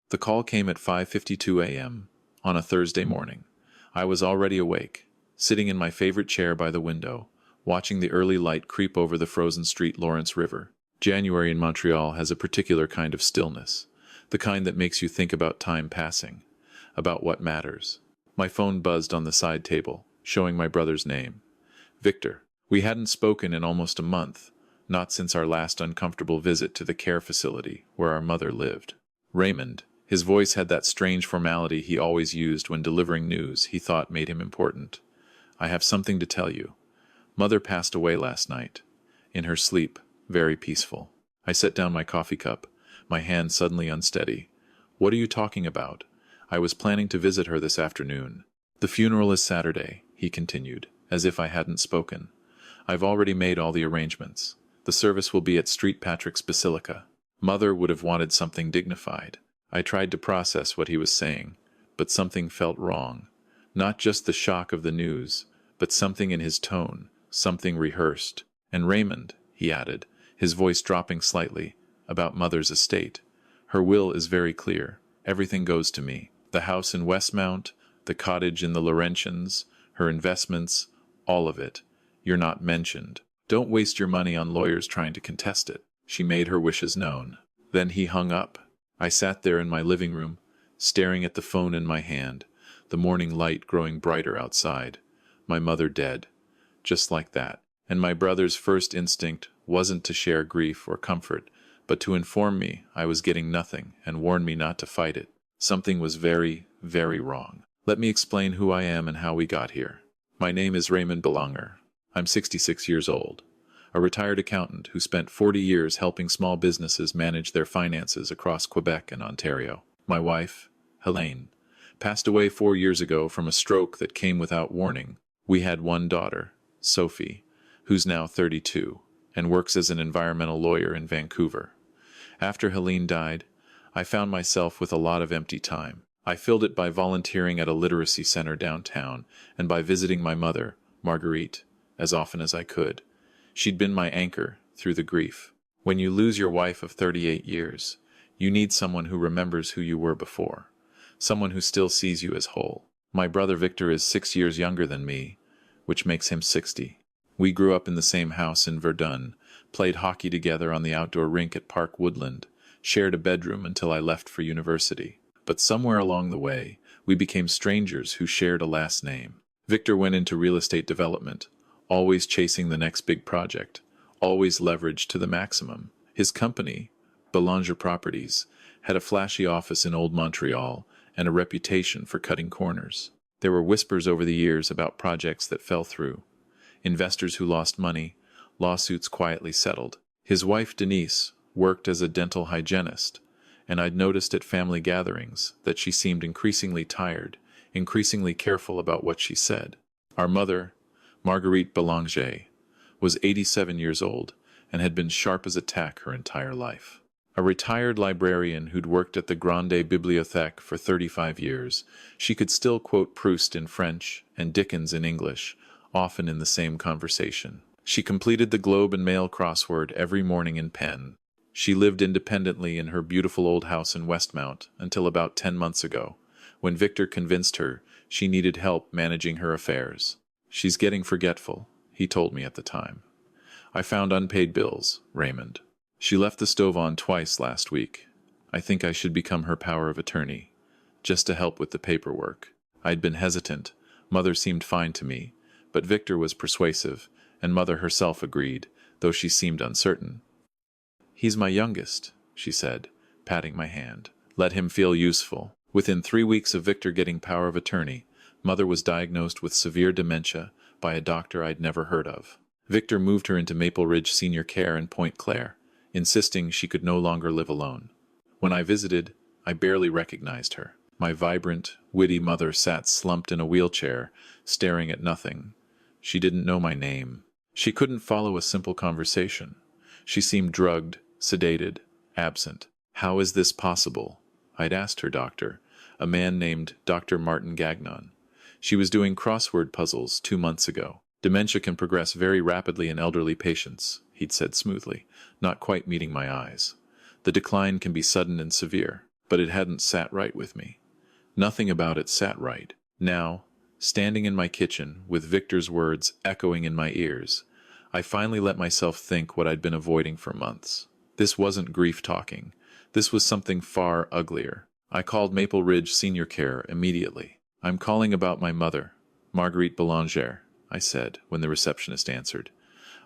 The call came at 5:52 a.m. on a Thursday morning. I was already awake, sitting in my favorite chair by the window, watching the early light creep over the frozen St. Lawrence River. January in Montreal has a particular kind of stillness, the kind that makes you think about time passing, about what matters. My phone buzzed on the side table, showing my brother's name. Victor. We hadn't spoken in almost a month, not since our last uncomfortable visit to the care facility where our mother lived. Raymond. His voice had that strange formality he always used when delivering news he thought made him important. I have something to tell you. Mother passed away last night. In her sleep, very peaceful. I set down my coffee cup, my hand suddenly unsteady. What are you talking about? I was planning to visit her this afternoon. The funeral is Saturday, he continued, as if I hadn't spoken. I've already made all the arrangements. The service will be at St. Patrick's Basilica. Mother would have wanted something dignified. I tried to process what he was saying, but something felt wrong. Not just the shock of the news, but something in his tone, something rehearsed. And Raymond, he added, his voice dropping slightly, about Mother's estate. Her will is very clear. Everything goes to me. The house in Westmount, the cottage in the Laurentians, her investments, all of it. You're not mentioned. Don't waste your money on lawyers trying to contest it. She made her wishes known. Then he hung up. I sat there in my living room, staring at the phone in my hand, the morning light growing brighter outside. My mother dead. Just like that. And my brother's first instinct wasn't to share grief or comfort, but to inform me I was getting nothing and warn me not to fight it. Something was very, very wrong. Let me explain who I am and how we got here. My name is Raymond Belanger. I'm 66 years old. A retired accountant who spent 40 years helping small businesses manage their finances across Quebec and Ontario. My wife, Helene, passed away 4 years ago from a stroke that came without warning. We had one daughter, Sophie, who's now 32, and works as an environmental lawyer in Vancouver. After Helene died, I found myself with a lot of empty time. I filled it by volunteering at a literacy center downtown and by visiting my mother, Marguerite, as often as I could. She'd been my anchor through the grief. When you lose your wife of 38 years, you need someone who remembers who you were before, someone who still sees you as whole. My brother Victor is 6 years younger than me, which makes him 60. We grew up in the same house in Verdun, played hockey together on the outdoor rink at Park Woodland, shared a bedroom until I left for university. But somewhere along the way, we became strangers who shared a last name. Victor went into real estate development, always chasing the next big project, always leveraged to the maximum. His company, Belanger Properties, had a flashy office in Old Montreal and a reputation for cutting corners. There were whispers over the years about projects that fell through, investors who lost money, lawsuits quietly settled. His wife Denise worked as a dental hygienist, and I'd noticed at family gatherings that she seemed increasingly tired, increasingly careful about what she said. Our mother, Marguerite Belanger, was 87 years old and had been sharp as a tack her entire life. A retired librarian who'd worked at the Grande Bibliothèque for 35 years, she could still quote Proust in French and Dickens in English, often in the same conversation. She completed the Globe and Mail crossword every morning in pen. She lived independently in her beautiful old house in Westmount until about 10 months ago, when Victor convinced her she needed help managing her affairs. She's getting forgetful, he told me at the time. I found unpaid bills, Raymond. She left the stove on twice last week. I think I should become her power of attorney, just to help with the paperwork. I'd been hesitant. Mother seemed fine to me, but Victor was persuasive, and Mother herself agreed, though she seemed uncertain. He's my youngest, she said, patting my hand. Let him feel useful. Within 3 weeks of Victor getting power of attorney, Mother was diagnosed with severe dementia by a doctor I'd never heard of. Victor moved her into Maple Ridge Senior Care in Point Claire, insisting she could no longer live alone. When I visited, I barely recognized her. My vibrant, witty mother sat slumped in a wheelchair, staring at nothing. She didn't know my name. She couldn't follow a simple conversation. She seemed drugged, sedated, absent. How is this possible? I'd asked her doctor, a man named Dr. Martin Gagnon. She was doing crossword puzzles 2 months ago. Dementia can progress very rapidly in elderly patients, he'd said smoothly, not quite meeting my eyes. The decline can be sudden and severe. but it hadn't sat right with me. Nothing about it sat right. Now, standing in my kitchen, with Victor's words echoing in my ears, I finally let myself think what I'd been avoiding for months. This wasn't grief talking. This was something far uglier. I called Maple Ridge Senior Care immediately. "I'm calling about my mother, Marguerite Belanger," I said, when the receptionist answered.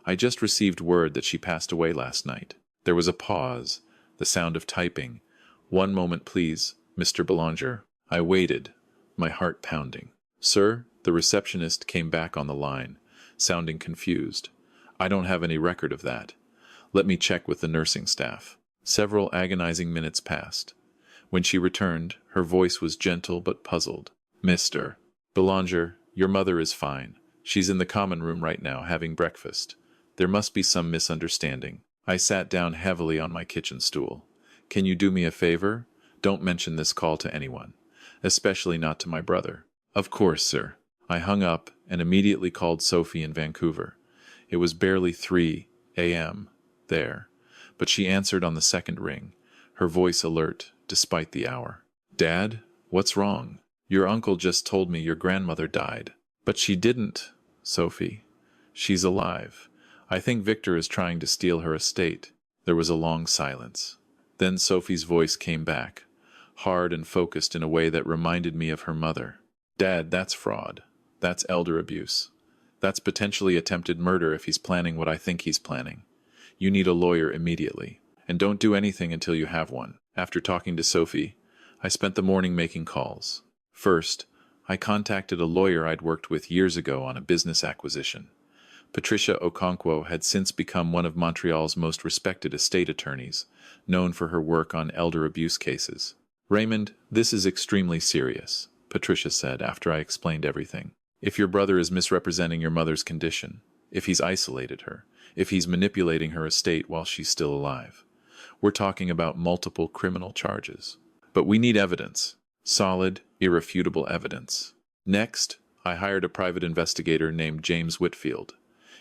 "I just received word that she passed away last night." There was a pause, the sound of typing. "One moment, please, Mr. Belanger." I waited, my heart pounding. "Sir," the receptionist came back on the line, sounding confused. "I don't have any record of that. Let me check with the nursing staff." Several agonizing minutes passed. When she returned, her voice was gentle but puzzled. "Mr. Belanger, your mother is fine. She's in the common room right now, having breakfast. There must be some misunderstanding." I sat down heavily on my kitchen stool. "Can you do me a favor? Don't mention this call to anyone, especially not to my brother." "Of course, sir." I hung up and immediately called Sophie in Vancouver. It was barely 3 a.m. there, but she answered on the second ring, her voice alert despite the hour. "Dad, what's wrong? Your uncle just told me your grandmother died." "But she didn't, Sophie. She's alive. I think Victor is trying to steal her estate." There was a long silence. Then Sophie's voice came back, hard and focused in a way that reminded me of her mother. "Dad, that's fraud. That's elder abuse. That's potentially attempted murder if he's planning what I think he's planning. You need a lawyer immediately. And don't do anything until you have one." After talking to Sophie, I spent the morning making calls. First, I contacted a lawyer I'd worked with years ago on a business acquisition. Patricia Okonkwo had since become one of Montreal's most respected estate attorneys, known for her work on elder abuse cases. "Raymond, this is extremely serious," Patricia said after I explained everything. "If your brother is misrepresenting your mother's condition, if he's isolated her, if he's manipulating her estate while she's still alive, we're talking about multiple criminal charges. But we need evidence. Solid, irrefutable evidence." Next, I hired a private investigator named James Whitfield.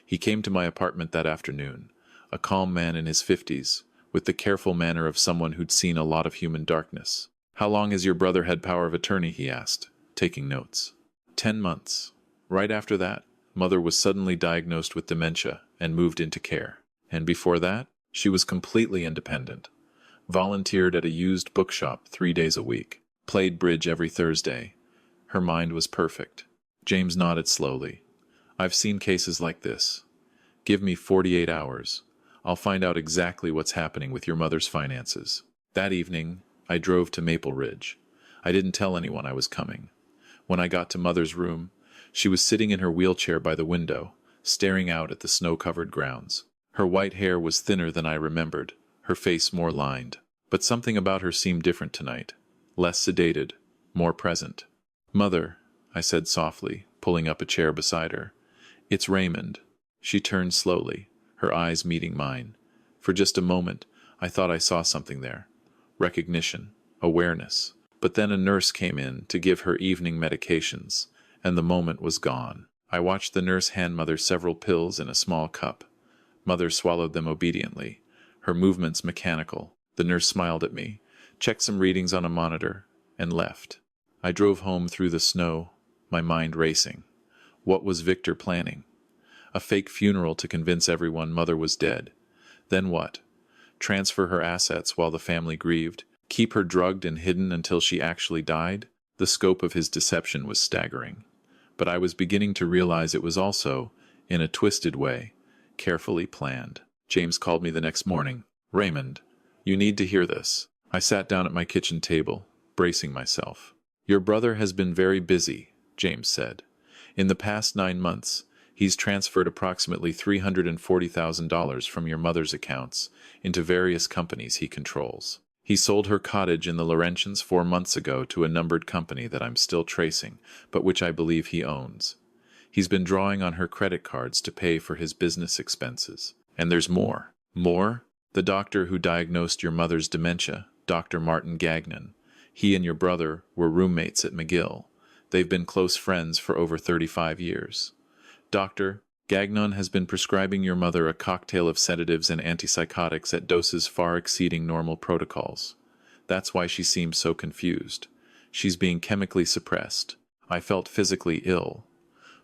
He came to my apartment that afternoon, a calm man in his 50s, with the careful manner of someone who'd seen a lot of human darkness. "How long has your brother had power of attorney?" he asked, taking notes. 10 months. Right after that, Mother was suddenly diagnosed with dementia and moved into care. And before that, she was completely independent. Volunteered at a used bookshop 3 days a week. Played bridge every Thursday. Her mind was perfect. James nodded slowly. "I've seen cases like this. Give me 48 hours. I'll find out exactly what's happening with your mother's finances." That evening, I drove to Maple Ridge. I didn't tell anyone I was coming. When I got to Mother's room, she was sitting in her wheelchair by the window, staring out at the snow-covered grounds. Her white hair was thinner than I remembered, her face more lined. But something about her seemed different tonight. Less sedated, more present. "Mother," I said softly, pulling up a chair beside her. "It's Raymond." She turned slowly, her eyes meeting mine. For just a moment, I thought I saw something there. Recognition, awareness. But then a nurse came in to give her evening medications, and the moment was gone. I watched the nurse hand Mother several pills in a small cup. Mother swallowed them obediently, her movements mechanical. The nurse smiled at me, checked some readings on a monitor, and left. I drove home through the snow, my mind racing. What was Victor planning? A fake funeral to convince everyone Mother was dead. Then what? Transfer her assets while the family grieved? Keep her drugged and hidden until she actually died? The scope of his deception was staggering. But I was beginning to realize it was also, in a twisted way, carefully planned. James called me the next morning. "Raymond, you need to hear this." I sat down at my kitchen table, bracing myself. "Your brother has been very busy," James said. "In the past 9 months, he's transferred approximately $340,000 from your mother's accounts into various companies he controls. He sold her cottage in the Laurentians 4 months ago to a numbered company that I'm still tracing, but which I believe he owns. He's been drawing on her credit cards to pay for his business expenses. And there's more." "More?" "The doctor who diagnosed your mother's dementia, Dr. Martin Gagnon. He and your brother were roommates at McGill. They've been close friends for over 35 years. Dr. Gagnon has been prescribing your mother a cocktail of sedatives and antipsychotics at doses far exceeding normal protocols. That's why she seemed so confused. She's being chemically suppressed. I felt physically ill.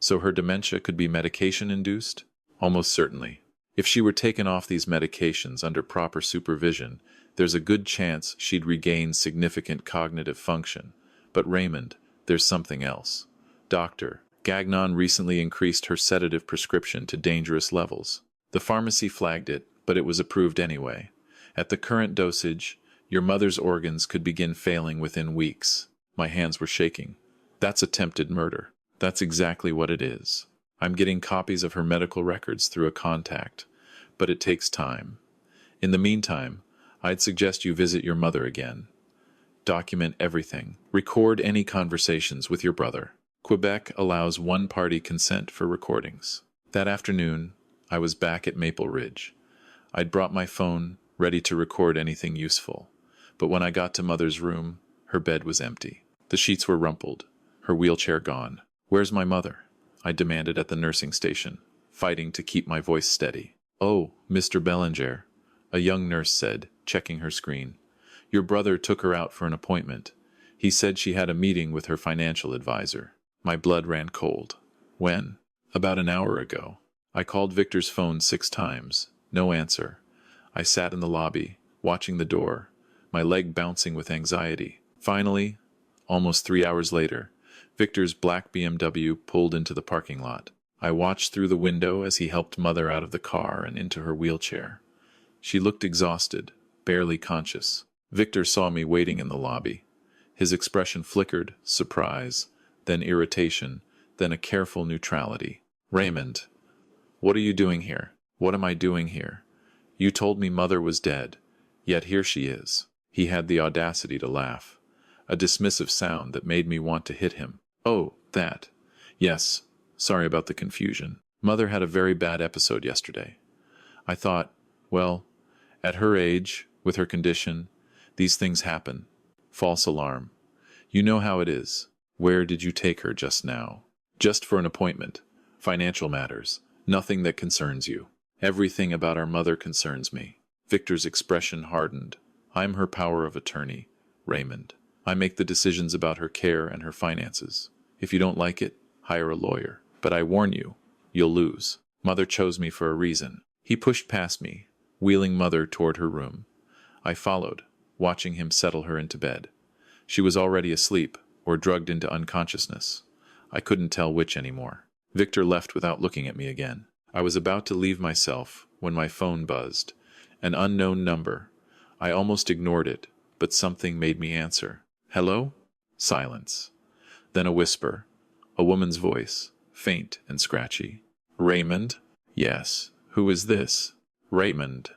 So her dementia could be medication-induced? Almost certainly. If she were taken off these medications under proper supervision, there's a good chance she'd regain significant cognitive function. But Raymond, there's something else. Doctor, Gagnon recently increased her sedative prescription to dangerous levels. The pharmacy flagged it, but it was approved anyway. At the current dosage, your mother's organs could begin failing within weeks. My hands were shaking. That's attempted murder. That's exactly what it is. I'm getting copies of her medical records through a contact, but it takes time. In the meantime, I'd suggest you visit your mother again. Document everything. Record any conversations with your brother. Quebec allows one-party consent for recordings. That afternoon, I was back at Maple Ridge. I'd brought my phone, ready to record anything useful. But when I got to Mother's room, her bed was empty. The sheets were rumpled, her wheelchair gone. "Where's my mother?" I demanded at the nursing station, fighting to keep my voice steady. "Oh, Mr. Belanger," a young nurse said, checking her screen. "Your brother took her out for an appointment. He said she had a meeting with her financial advisor." My blood ran cold. When? About an hour ago. I called Victor's phone 6 times. No answer. I sat in the lobby, watching the door, my leg bouncing with anxiety. Finally, almost 3 hours later, Victor's black BMW pulled into the parking lot. I watched through the window as he helped Mother out of the car and into her wheelchair. She looked exhausted, barely conscious. Victor saw me waiting in the lobby. His expression flickered, surprise, then irritation, then a careful neutrality. "Raymond, what are you doing here? What am I doing here? You told me Mother was dead, yet here she is." He had the audacity to laugh, a dismissive sound that made me want to hit him. "Oh, that. Yes, sorry about the confusion. Mother had a very bad episode yesterday. I thought, well, at her age, with her condition, these things happen. False alarm. You know how it is. Where did you take her just now?" "Just for an appointment. Financial matters. Nothing that concerns you." "Everything about our mother concerns me." Victor's expression hardened. "I'm her power of attorney, Raymond. I make the decisions about her care and her finances. If you don't like it, hire a lawyer. But I warn you, you'll lose. Mother chose me for a reason." He pushed past me, wheeling Mother toward her room. I followed, watching him settle her into bed. She was already asleep, or drugged into unconsciousness. I couldn't tell which anymore. Victor left without looking at me again. I was about to leave myself when my phone buzzed. An unknown number. I almost ignored it, but something made me answer. "Hello?" Silence. Then a whisper. A woman's voice, faint and scratchy. "Raymond?" "Yes. Who is this?" "Raymond.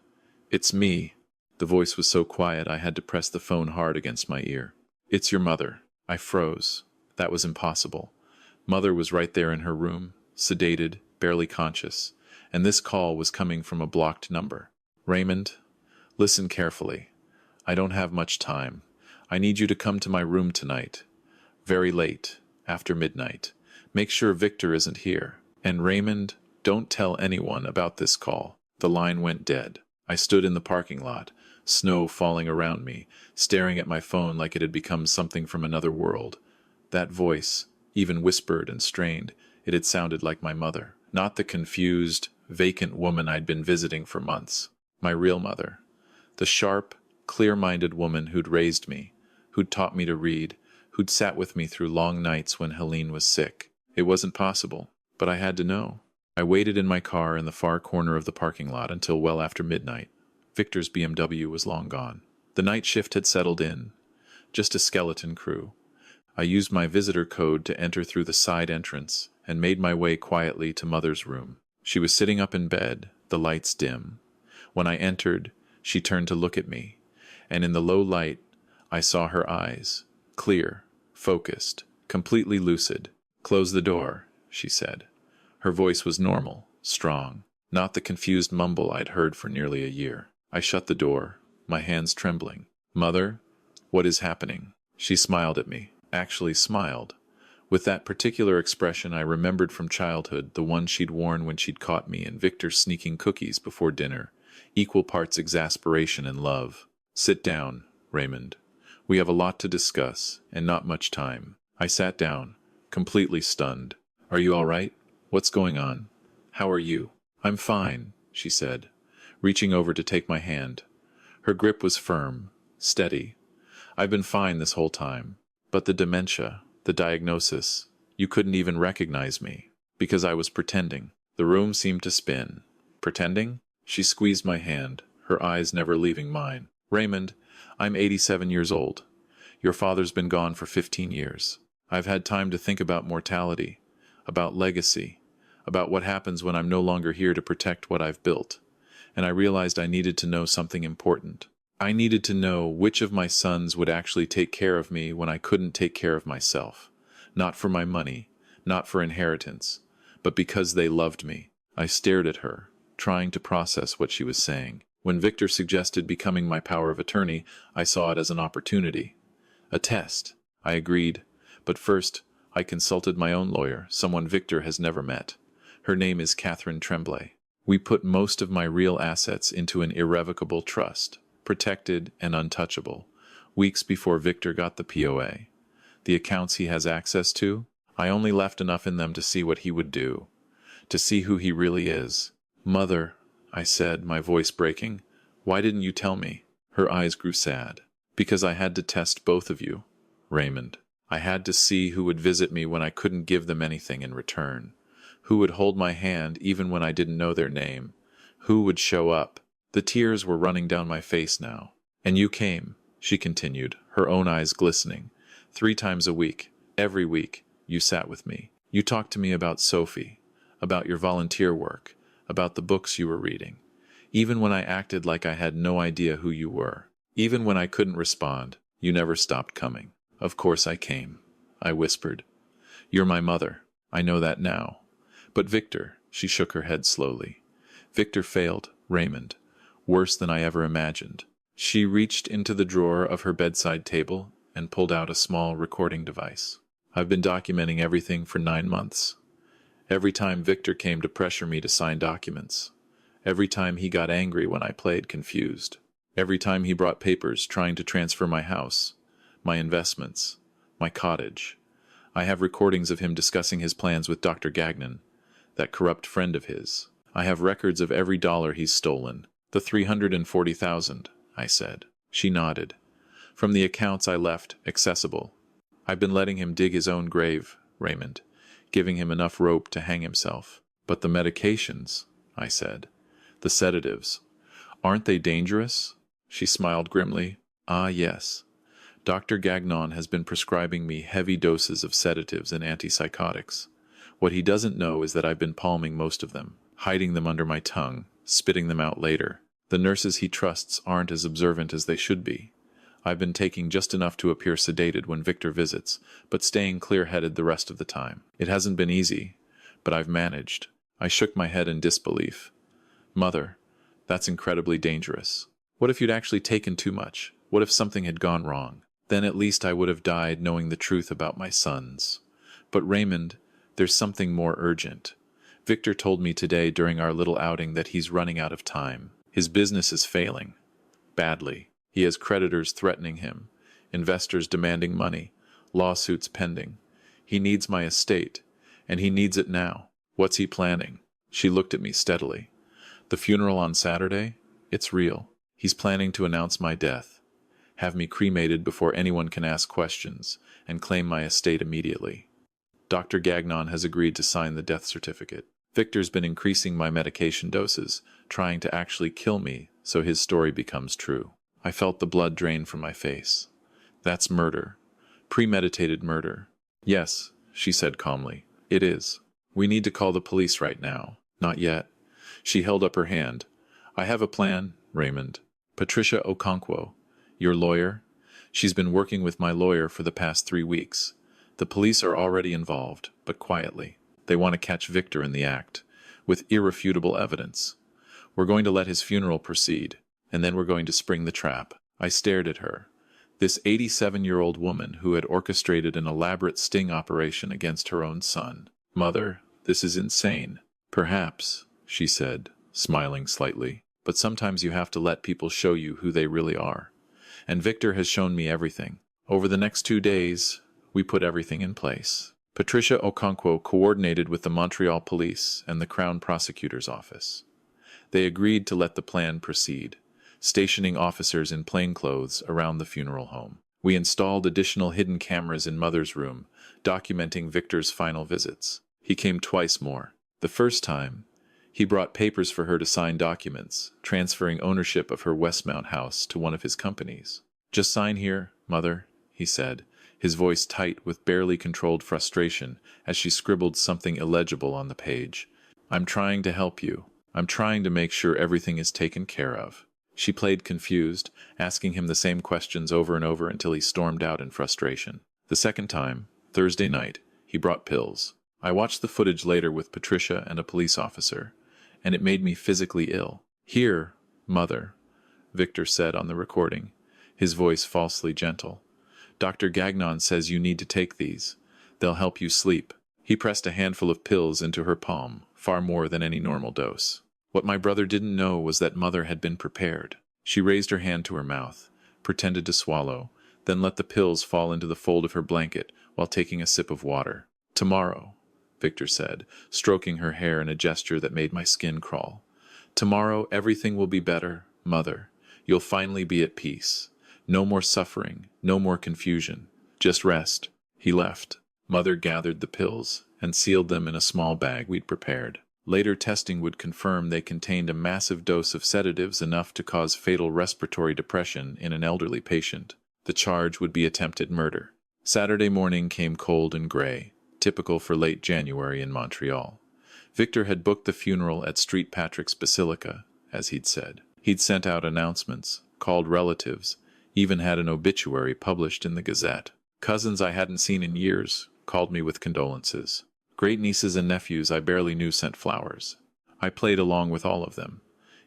It's me." The voice was so quiet I had to press the phone hard against my ear. "It's your mother." I froze. That was impossible. Mother was right there in her room, sedated, barely conscious, and this call was coming from a blocked number. "Raymond, listen carefully. I don't have much time. I need you to come to my room tonight. Very late, after midnight. Make sure Victor isn't here. And Raymond, don't tell anyone about this call." The line went dead. I stood in the parking lot, snow falling around me, staring at my phone like it had become something from another world. That voice, even whispered and strained, it had sounded like my mother. Not the confused, vacant woman I'd been visiting for months. My real mother. The sharp, clear-minded woman who'd raised me, who'd taught me to read, who'd sat with me through long nights when Helene was sick. It wasn't possible, but I had to know. I waited in my car in the far corner of the parking lot until well after midnight. Victor's BMW was long gone. The night shift had settled in. Just a skeleton crew. I used my visitor code to enter through the side entrance and made my way quietly to Mother's room. She was sitting up in bed, the lights dim. When I entered, she turned to look at me, and in the low light, I saw her eyes, clear, focused, completely lucid. "Close the door," she said. Her voice was normal, strong, not the confused mumble I'd heard for nearly a year. I shut the door, my hands trembling. "Mother, what is happening?" She smiled at me, actually smiled. With that particular expression I remembered from childhood, the one she'd worn when she'd caught me and Victor sneaking cookies before dinner, equal parts exasperation and love. "Sit down, Raymond. We have a lot to discuss, and not much time. I sat down, completely stunned. Are you all right? What's going on? How are you? I'm fine, she said, reaching over to take my hand. Her grip was firm, steady. I've been fine this whole time. But the dementia, the diagnosis, you couldn't even recognize me, because I was pretending. The room seemed to spin. Pretending? She squeezed my hand, her eyes never leaving mine. Raymond, I'm 87 years old. Your father's been gone for 15 years. I've had time to think about mortality, about legacy, about what happens when I'm no longer here to protect what I've built. And I realized I needed to know something important. I needed to know which of my sons would actually take care of me when I couldn't take care of myself. Not for my money, not for inheritance, but because they loved me. I stared at her, trying to process what she was saying. When Victor suggested becoming my power of attorney, I saw it as an opportunity. A test. I agreed, but first, I consulted my own lawyer, someone Victor has never met. Her name is Catherine Tremblay. We put most of my real assets into an irrevocable trust, protected and untouchable, weeks before Victor got the POA. The accounts he has access to, I only left enough in them to see what he would do, to see who he really is. Mother, I said, my voice breaking, why didn't you tell me? Her eyes grew sad. Because I had to test both of you, Raymond. I had to see who would visit me when I couldn't give them anything in return, who would hold my hand even when I didn't know their name, who would show up. The tears were running down my face now. And you came, she continued, her own eyes glistening. 3 times a week, every week, you sat with me. You talked to me about Sophie, about your volunteer work, about the books you were reading, even when I acted like I had no idea who you were. Even when I couldn't respond, you never stopped coming. Of course I came, I whispered. You're my mother. I know that now. But Victor, she shook her head slowly. Victor failed, Raymond. Worse than I ever imagined. She reached into the drawer of her bedside table and pulled out a small recording device. I've been documenting everything for 9 months. Every time Victor came to pressure me to sign documents. Every time he got angry when I played confused. Every time he brought papers trying to transfer my house, my investments, my cottage. I have recordings of him discussing his plans with Dr. Gagnon, that corrupt friend of his. I have records of every dollar he's stolen. The 340,000, I said. She nodded. From the accounts I left accessible. I've been letting him dig his own grave, Raymond, giving him enough rope to hang himself. But the medications, I said, the sedatives, aren't they dangerous? She smiled grimly. Ah, yes. Dr. Gagnon has been prescribing me heavy doses of sedatives and antipsychotics. What he doesn't know is that I've been palming most of them, hiding them under my tongue, spitting them out later. The nurses he trusts aren't as observant as they should be. I've been taking just enough to appear sedated when Victor visits, but staying clear-headed the rest of the time. It hasn't been easy, but I've managed. I shook my head in disbelief. Mother, that's incredibly dangerous. What if you'd actually taken too much? What if something had gone wrong? Then at least I would have died knowing the truth about my sons. But Raymond, there's something more urgent. Victor told me today during our little outing that he's running out of time. His business is failing. Badly. He has creditors threatening him, investors demanding money, lawsuits pending. He needs my estate, and he needs it now. What's he planning? She looked at me steadily. The funeral on Saturday? It's real. He's planning to announce my death, have me cremated before anyone can ask questions, and claim my estate immediately. Dr. Gagnon has agreed to sign the death certificate. Victor's been increasing my medication doses, trying to actually kill me so his story becomes true. I felt the blood drain from my face. That's murder. Premeditated murder. Yes, she said calmly. It is. We need to call the police right now. Not yet. She held up her hand. I have a plan, Raymond. Patricia Okonkwo, your lawyer? She's been working with my lawyer for the past 3 weeks. The police are already involved, but quietly. They want to catch Victor in the act, with irrefutable evidence. We're going to let his funeral proceed, and then we're going to spring the trap. I stared at her. This 87-year-old woman who had orchestrated an elaborate sting operation against her own son. Mother, this is insane. Perhaps, she said, smiling slightly. But sometimes you have to let people show you who they really are. And Victor has shown me everything. Over the next 2 days, we put everything in place. Patricia Okonkwo coordinated with the Montreal Police and the Crown Prosecutor's Office. They agreed to let the plan proceed, stationing officers in plainclothes around the funeral home. We installed additional hidden cameras in Mother's room, documenting Victor's final visits. He came twice more. The first time, he brought papers for her to sign documents, transferring ownership of her Westmount house to one of his companies. "Just sign here, Mother," he said, his voice tight with barely controlled frustration as she scribbled something illegible on the page. "I'm trying to help you. I'm trying to make sure everything is taken care of." She played confused, asking him the same questions over and over until he stormed out in frustration. The second time, Thursday night, he brought pills. I watched the footage later with Patricia and a police officer, and it made me physically ill. "Here, Mother," Victor said on the recording, his voice falsely gentle. "Dr. Gagnon says you need to take these. They'll help you sleep." He pressed a handful of pills into her palm, far more than any normal dose. What my brother didn't know was that Mother had been prepared. She raised her hand to her mouth, pretended to swallow, then let the pills fall into the fold of her blanket while taking a sip of water. "Tomorrow," Victor said, stroking her hair in a gesture that made my skin crawl. "Tomorrow everything will be better, Mother. You'll finally be at peace. No more suffering, no more confusion. Just rest." He left. Mother gathered the pills and sealed them in a small bag we'd prepared. Later testing would confirm they contained a massive dose of sedatives enough to cause fatal respiratory depression in an elderly patient. The charge would be attempted murder. Saturday morning came cold and gray, typical for late January in Montreal. Victor had booked the funeral at St. Patrick's Basilica, as he'd said. He'd sent out announcements, called relatives, even had an obituary published in the Gazette. Cousins I hadn't seen in years called me with condolences. Great-nieces and nephews I barely knew sent flowers. I played along with all of them.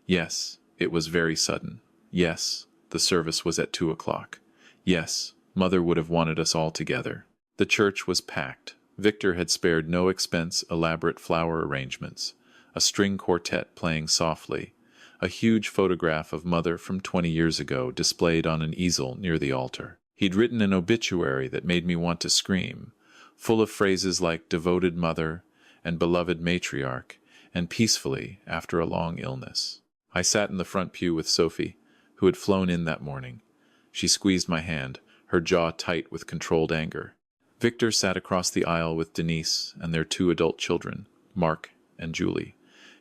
Yes, it was very sudden. Yes, the service was at 2 o'clock. Yes, Mother would have wanted us all together. The church was packed. Victor had spared no expense, elaborate flower arrangements, a string quartet playing softly, a huge photograph of Mother from 20 years ago displayed on an easel near the altar. He'd written an obituary that made me want to scream, full of phrases like devoted mother and beloved matriarch, and peacefully after a long illness. I sat in the front pew with Sophie, who had flown in that morning. She squeezed my hand, her jaw tight with controlled anger. Victor sat across the aisle with Denise and their 2 adult children, Mark and Julie.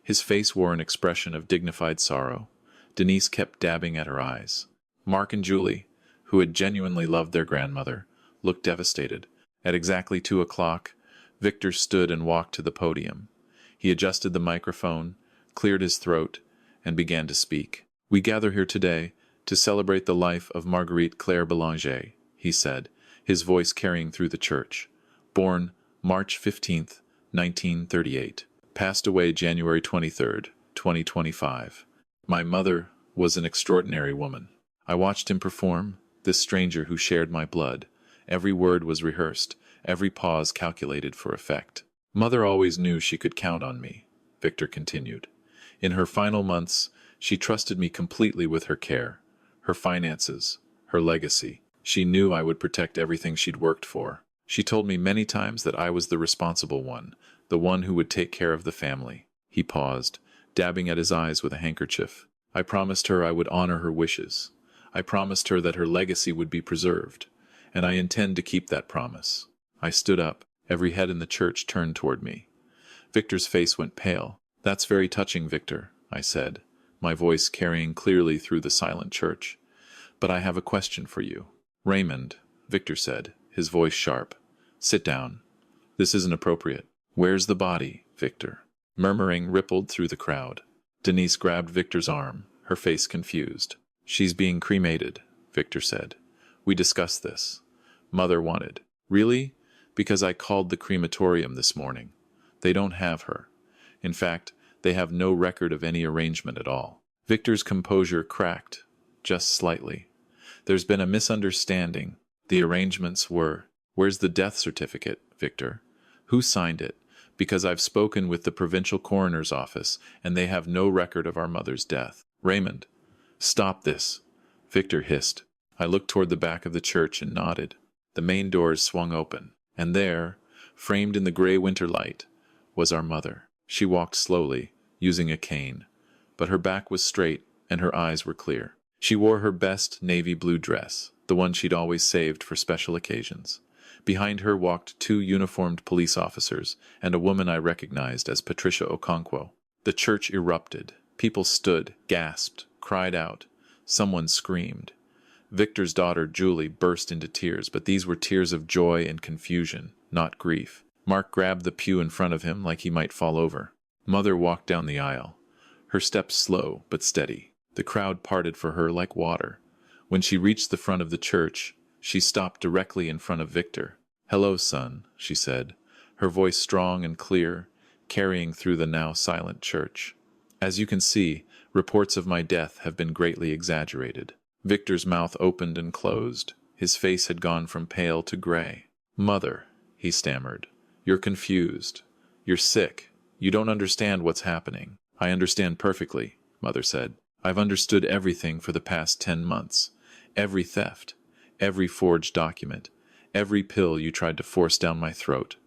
His face wore an expression of dignified sorrow. Denise kept dabbing at her eyes. Mark and Julie, who had genuinely loved their grandmother, looked devastated. At exactly 2 o'clock, Victor stood and walked to the podium. He adjusted the microphone, cleared his throat, and began to speak. "We gather here today to celebrate the life of Marguerite Claire Belanger," he said, his voice carrying through the church. "Born March 15th, 1938. Passed away January 23rd, 2025. My mother was an extraordinary woman. I watched him perform, this stranger who shared my blood. Every word was rehearsed, every pause calculated for effect. Mother always knew she could count on me," Victor continued. "In her final months, she trusted me completely with her care, her finances, her legacy. She knew I would protect everything she'd worked for. She told me many times that I was the responsible one, the one who would take care of the family." He paused, dabbing at his eyes with a handkerchief. "I promised her I would honor her wishes. I promised her that her legacy would be preserved, and I intend to keep that promise." I stood up. Every head in the church turned toward me. Victor's face went pale. "That's very touching, Victor," I said, my voice carrying clearly through the silent church. "But I have a question for you." "Raymond," Victor said, his voice sharp. "Sit down. This isn't appropriate." "Where's the body, Victor?" Murmuring rippled through the crowd. Denise grabbed Victor's arm, her face confused. "She's being cremated," Victor said. "We discussed this. Mother wanted." "Really?" "Because I called the crematorium this morning. They don't have her. In fact, they have no record of any arrangement at all." Victor's composure cracked, just slightly. "There's been a misunderstanding. The arrangements were—" "Where's the death certificate, Victor? Who signed it? Because I've spoken with the provincial coroner's office, and they have no record of our mother's death." "Raymond, stop this," Victor hissed. I looked toward the back of the church and nodded. The main doors swung open, and there, framed in the gray winter light, was our mother. She walked slowly, using a cane, but her back was straight and her eyes were clear. She wore her best navy blue dress, the one she'd always saved for special occasions. Behind her walked two uniformed police officers and a woman I recognized as Patricia Okonkwo. The church erupted. People stood, gasped, cried out. Someone screamed. Victor's daughter, Julie, burst into tears, but these were tears of joy and confusion, not grief. Mark grabbed the pew in front of him like he might fall over. Mother walked down the aisle, her steps slow but steady. The crowd parted for her like water. When she reached the front of the church, she stopped directly in front of Victor. "Hello, son," she said, her voice strong and clear, carrying through the now silent church. "As you can see, reports of my death have been greatly exaggerated." Victor's mouth opened and closed. His face had gone from pale to gray. "Mother," he stammered, "you're confused. You're sick. You don't understand what's happening." "I understand perfectly," Mother said. "I've understood everything for the past 10 months. Every theft, every forged document, every pill you tried to force down my throat.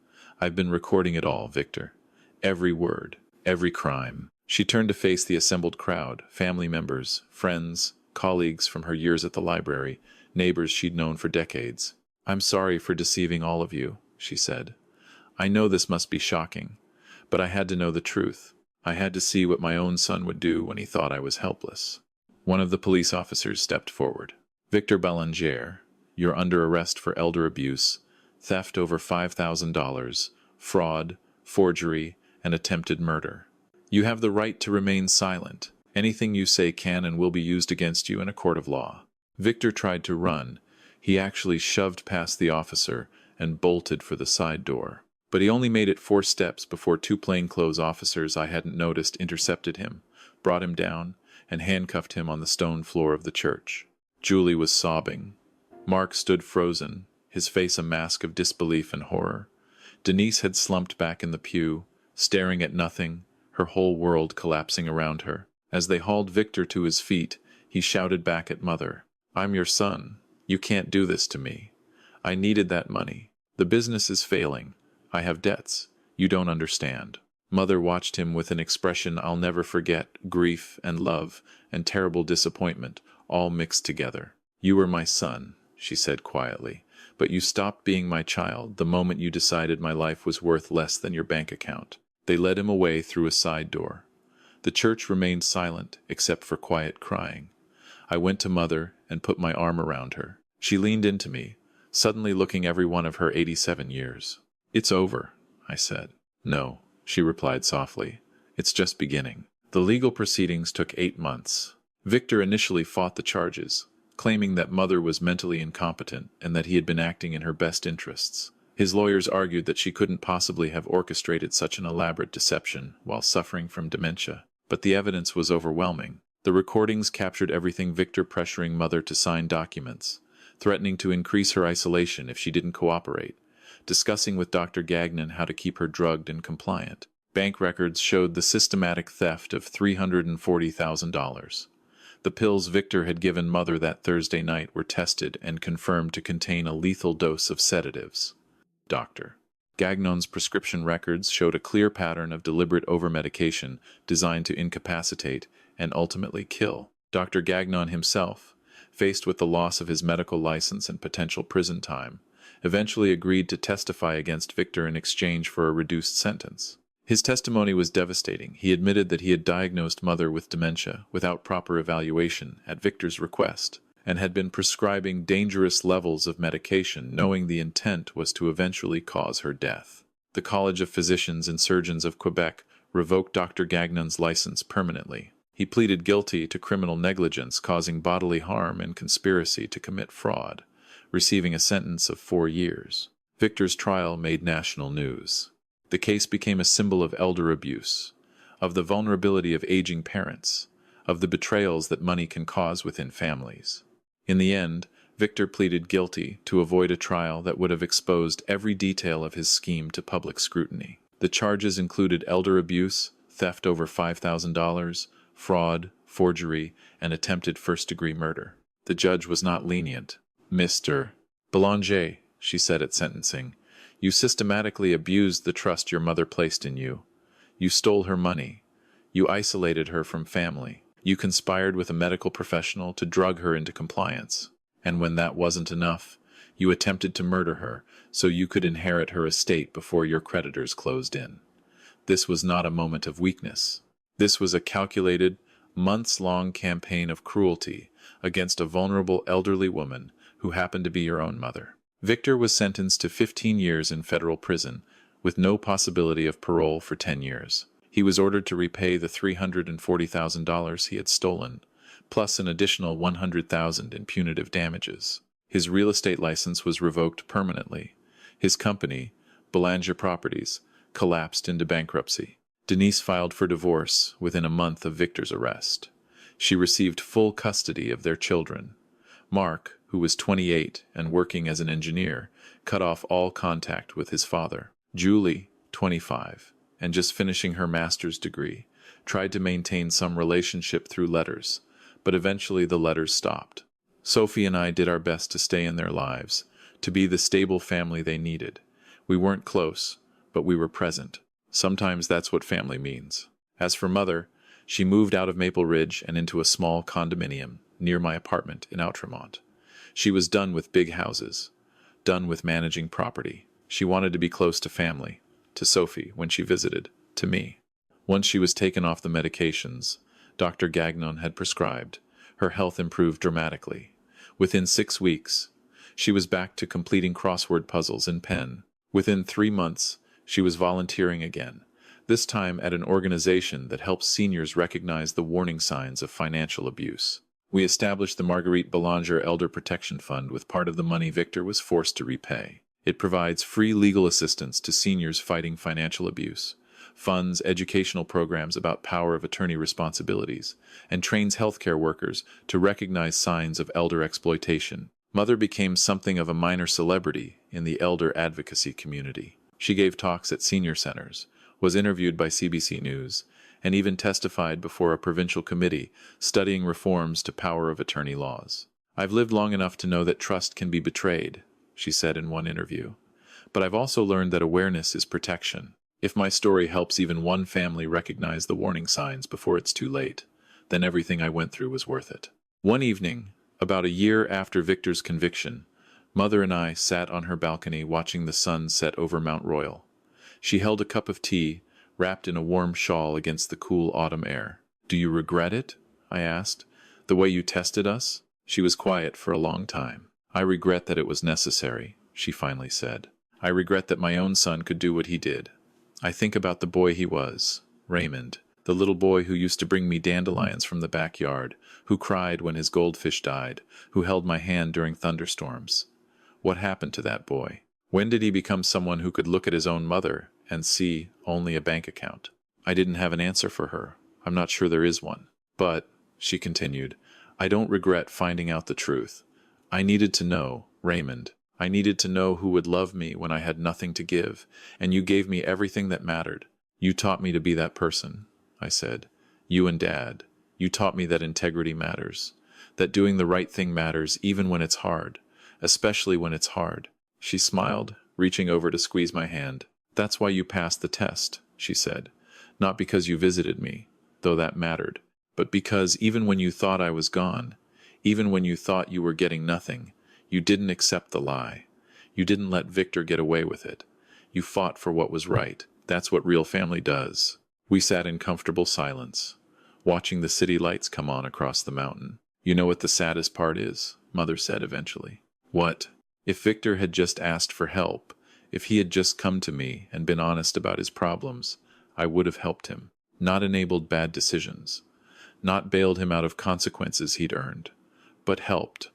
I've been recording it all, Victor. Every word, every crime." She turned to face the assembled crowd, family members, friends, colleagues from her years at the library, neighbors she'd known for decades. "I'm sorry for deceiving all of you," she said. "I know this must be shocking, but I had to know the truth. I had to see what my own son would do when he thought I was helpless." One of the police officers stepped forward. "Victor Belanger, you're under arrest for elder abuse, theft over $5,000, fraud, forgery, and attempted murder. You have the right to remain silent. Anything you say can and will be used against you in a court of law." Victor tried to run. He actually shoved past the officer and bolted for the side door. But he only made it 4 steps before 2 plainclothes officers I hadn't noticed intercepted him, brought him down, and handcuffed him on the stone floor of the church. Julie was sobbing. Mark stood frozen, his face a mask of disbelief and horror. Denise had slumped back in the pew, staring at nothing, her whole world collapsing around her. As they hauled Victor to his feet, he shouted back at Mother, "I'm your son. You can't do this to me. I needed that money. The business is failing. I have debts. You don't understand." Mother watched him with an expression I'll never forget, grief and love and terrible disappointment, all mixed together. "You were my son," she said quietly, "but you stopped being my child the moment you decided my life was worth less than your bank account." They led him away through a side door. The church remained silent, except for quiet crying. I went to Mother and put my arm around her. She leaned into me, suddenly looking every one of her 87 years. "It's over," I said. "No," she replied softly. "It's just beginning." The legal proceedings took 8 months. Victor initially fought the charges, claiming that Mother was mentally incompetent and that he had been acting in her best interests. His lawyers argued that she couldn't possibly have orchestrated such an elaborate deception while suffering from dementia. But the evidence was overwhelming. The recordings captured everything: Victor pressuring Mother to sign documents, threatening to increase her isolation if she didn't cooperate, discussing with Dr. Gagnon how to keep her drugged and compliant. Bank records showed the systematic theft of $340,000. The pills Victor had given Mother that Thursday night were tested and confirmed to contain a lethal dose of sedatives. Dr. Gagnon's prescription records showed a clear pattern of deliberate overmedication designed to incapacitate and ultimately kill. Dr. Gagnon himself, faced with the loss of his medical license and potential prison time, eventually agreed to testify against Victor in exchange for a reduced sentence. His testimony was devastating. He admitted that he had diagnosed Mother with dementia without proper evaluation at Victor's request, and had been prescribing dangerous levels of medication, knowing the intent was to eventually cause her death. The College of Physicians and Surgeons of Quebec revoked Dr. Gagnon's license permanently. He pleaded guilty to criminal negligence causing bodily harm and conspiracy to commit fraud, receiving a sentence of 4 years. Victor's trial made national news. The case became a symbol of elder abuse, of the vulnerability of aging parents, of the betrayals that money can cause within families. In the end, Victor pleaded guilty to avoid a trial that would have exposed every detail of his scheme to public scrutiny. The charges included elder abuse, theft over $5,000, fraud, forgery, and attempted first-degree murder. The judge was not lenient. "Mr. Belanger," she said at sentencing, "you systematically abused the trust your mother placed in you. You stole her money. You isolated her from family. You conspired with a medical professional to drug her into compliance. And when that wasn't enough, you attempted to murder her so you could inherit her estate before your creditors closed in. This was not a moment of weakness. This was a calculated, months-long campaign of cruelty against a vulnerable elderly woman who happened to be your own mother." Victor was sentenced to 15 years in federal prison, with no possibility of parole for 10 years. He was ordered to repay the $340,000 he had stolen, plus an additional $100,000 in punitive damages. His real estate license was revoked permanently. His company, Belanger Properties, collapsed into bankruptcy. Denise filed for divorce within a month of Victor's arrest. She received full custody of their children. Mark, who was 28 and working as an engineer, cut off all contact with his father. Julie, 25, and just finishing her master's degree, tried to maintain some relationship through letters, but eventually the letters stopped. Sophie and I did our best to stay in their lives, to be the stable family they needed. We weren't close, but we were present. Sometimes that's what family means. As for Mother, she moved out of Maple Ridge and into a small condominium near my apartment in Outremont. She was done with big houses, done with managing property. She wanted to be close to family, to Sophie when she visited, to me. Once she was taken off the medications Dr. Gagnon had prescribed, her health improved dramatically. Within 6 weeks, she was back to completing crossword puzzles in pen. Within 3 months, she was volunteering again, this time at an organization that helps seniors recognize the warning signs of financial abuse. We established the Marguerite Belanger Elder Protection Fund with part of the money Victor was forced to repay. It provides free legal assistance to seniors fighting financial abuse, funds educational programs about power of attorney responsibilities, and trains healthcare workers to recognize signs of elder exploitation. Mother became something of a minor celebrity in the elder advocacy community. She gave talks at senior centers, was interviewed by CBC News, and even testified before a provincial committee studying reforms to power of attorney laws. "I've lived long enough to know that trust can be betrayed," she said in one interview. "But I've also learned that awareness is protection. If my story helps even one family recognize the warning signs before it's too late, then everything I went through was worth it." One evening, about a year after Victor's conviction, Mother and I sat on her balcony watching the sun set over Mount Royal. She held a cup of tea, wrapped in a warm shawl against the cool autumn air. "Do you regret it?" I asked. "The way you tested us?" She was quiet for a long time. "I regret that it was necessary," she finally said. "I regret that my own son could do what he did. I think about the boy he was, Raymond, the little boy who used to bring me dandelions from the backyard, who cried when his goldfish died, who held my hand during thunderstorms. What happened to that boy? When did he become someone who could look at his own mother and see only a bank account?" I didn't have an answer for her. I'm not sure there is one. "But," she continued, "I don't regret finding out the truth. I needed to know, Raymond. I needed to know who would love me when I had nothing to give, and you gave me everything that mattered. You taught me to be that person," I said. "You and Dad. You taught me that integrity matters, that doing the right thing matters even when it's hard, especially when it's hard." She smiled, reaching over to squeeze my hand. "That's why you passed the test," she said. "Not because you visited me, though that mattered, but because even when you thought I was gone, even when you thought you were getting nothing, you didn't accept the lie. You didn't let Victor get away with it. You fought for what was right. That's what real family does." We sat in comfortable silence, watching the city lights come on across the mountain. "You know what the saddest part is?" Mother said eventually. "What?" "If Victor had just asked for help, if he had just come to me and been honest about his problems, I would have helped him, not enabled bad decisions, not bailed him out of consequences he'd earned, but helped.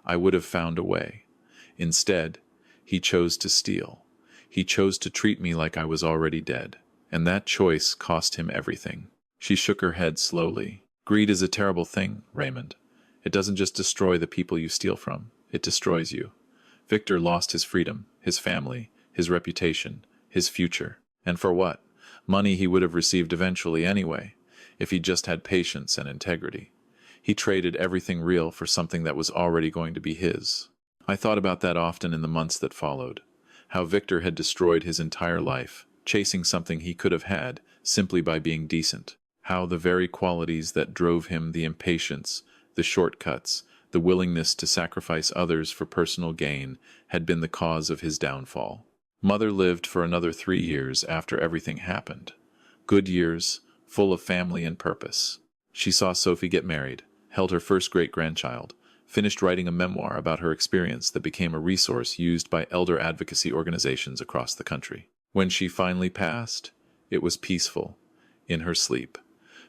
I would have found a way. Instead, he chose to steal. He chose to treat me like I was already dead, and that choice cost him everything." She shook her head slowly. "Greed is a terrible thing, Raymond. It doesn't just destroy the people you steal from, it destroys you. Victor lost his freedom, his family, his reputation, his future. And for what? Money he would have received eventually anyway, if he just had patience and integrity. He traded everything real for something that was already going to be his. I thought about that often in the months that followed. How Victor had destroyed his entire life, chasing something he could have had simply by being decent. How the very qualities that drove him, the impatience, the shortcuts, the willingness to sacrifice others for personal gain, had been the cause of his downfall. Mother lived for another 3 years after everything happened. Good years, full of family and purpose. She saw Sophie get married, held her first great-grandchild, finished writing a memoir about her experience that became a resource used by elder advocacy organizations across the country. When she finally passed, it was peaceful, in her sleep,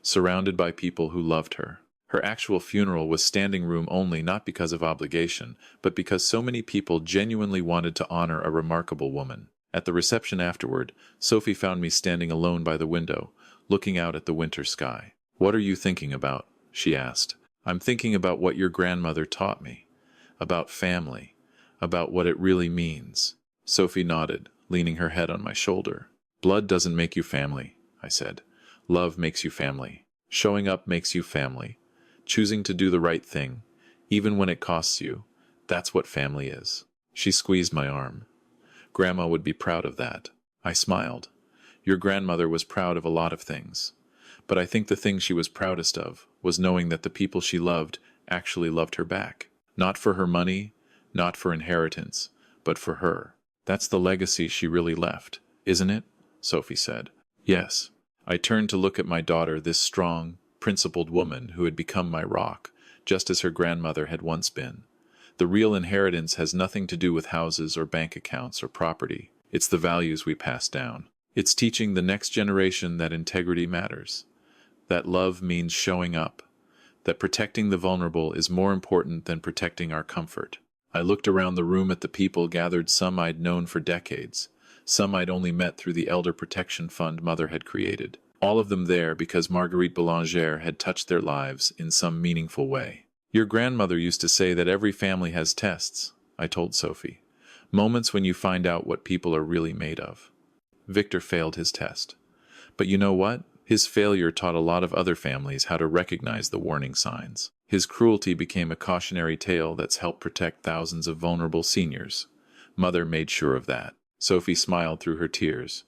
surrounded by people who loved her. Her actual funeral was standing room only, not because of obligation, but because so many people genuinely wanted to honor a remarkable woman. At the reception afterward, Sophie found me standing alone by the window, looking out at the winter sky. "What are you thinking about?" she asked. "I'm thinking about what your grandmother taught me. About family. About what it really means." Sophie nodded, leaning her head on my shoulder. "Blood doesn't make you family," I said. "Love makes you family. Showing up makes you family. Choosing to do the right thing, even when it costs you, that's what family is." She squeezed my arm. "Grandma would be proud of that." I smiled. "Your grandmother was proud of a lot of things. But I think the thing she was proudest of was knowing that the people she loved actually loved her back. Not for her money, not for inheritance, but for her. That's the legacy she really left, isn't it?" Sophie said. "Yes." I turned to look at my daughter, this strong, principled woman who had become my rock, just as her grandmother had once been. The real inheritance has nothing to do with houses or bank accounts or property. It's the values we pass down. It's teaching the next generation that integrity matters, that love means showing up, that protecting the vulnerable is more important than protecting our comfort. I looked around the room at the people gathered, some I'd known for decades, some I'd only met through the Elder Protection Fund Mother had created. All of them there because Marguerite Belanger had touched their lives in some meaningful way. "Your grandmother used to say that every family has tests," I told Sophie. "Moments when you find out what people are really made of." Victor failed his test. But you know what? His failure taught a lot of other families how to recognize the warning signs. His cruelty became a cautionary tale that's helped protect thousands of vulnerable seniors. Mother made sure of that. Sophie smiled through her tears.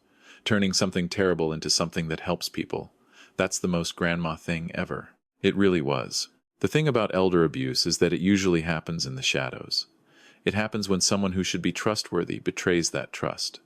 "Turning something terrible into something that helps people. That's the most grandma thing ever." It really was. The thing about elder abuse is that it usually happens in the shadows. It happens when someone who should be trustworthy betrays that trust.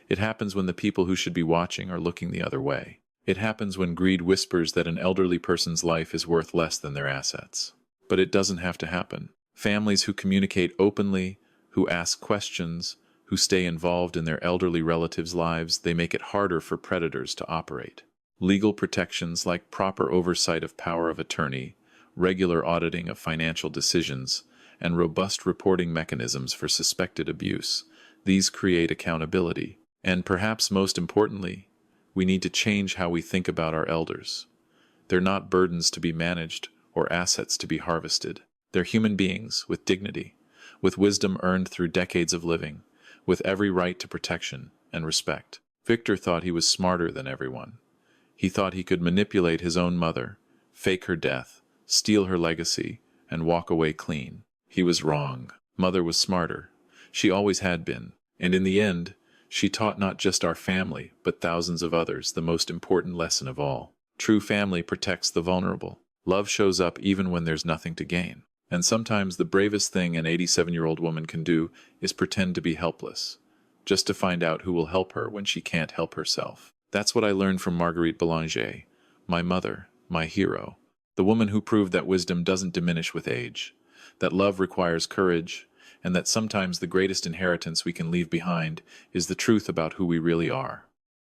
It happens when the people who should be watching are looking the other way. It happens when greed whispers that an elderly person's life is worth less than their assets. But it doesn't have to happen. Families who communicate openly, who ask questions, who stay involved in their elderly relatives' lives, they make it harder for predators to operate. Legal protections like proper oversight of power of attorney, regular auditing of financial decisions, and robust reporting mechanisms for suspected abuse, these create accountability. And perhaps most importantly, we need to change how we think about our elders. They're not burdens to be managed or assets to be harvested. They're human beings with dignity, with wisdom earned through decades of living, with every right to protection and respect. Victor thought he was smarter than everyone. He thought he could manipulate his own mother, fake her death, steal her legacy, and walk away clean. He was wrong. Mother was smarter. She always had been. And in the end, she taught not just our family, but thousands of others the most important lesson of all. True family protects the vulnerable. Love shows up even when there's nothing to gain. And sometimes the bravest thing an 87-year-old woman can do is pretend to be helpless, just to find out who will help her when she can't help herself. That's what I learned from Marguerite Belanger, my mother, my hero, the woman who proved that wisdom doesn't diminish with age, that love requires courage, and that sometimes the greatest inheritance we can leave behind is the truth about who we really are.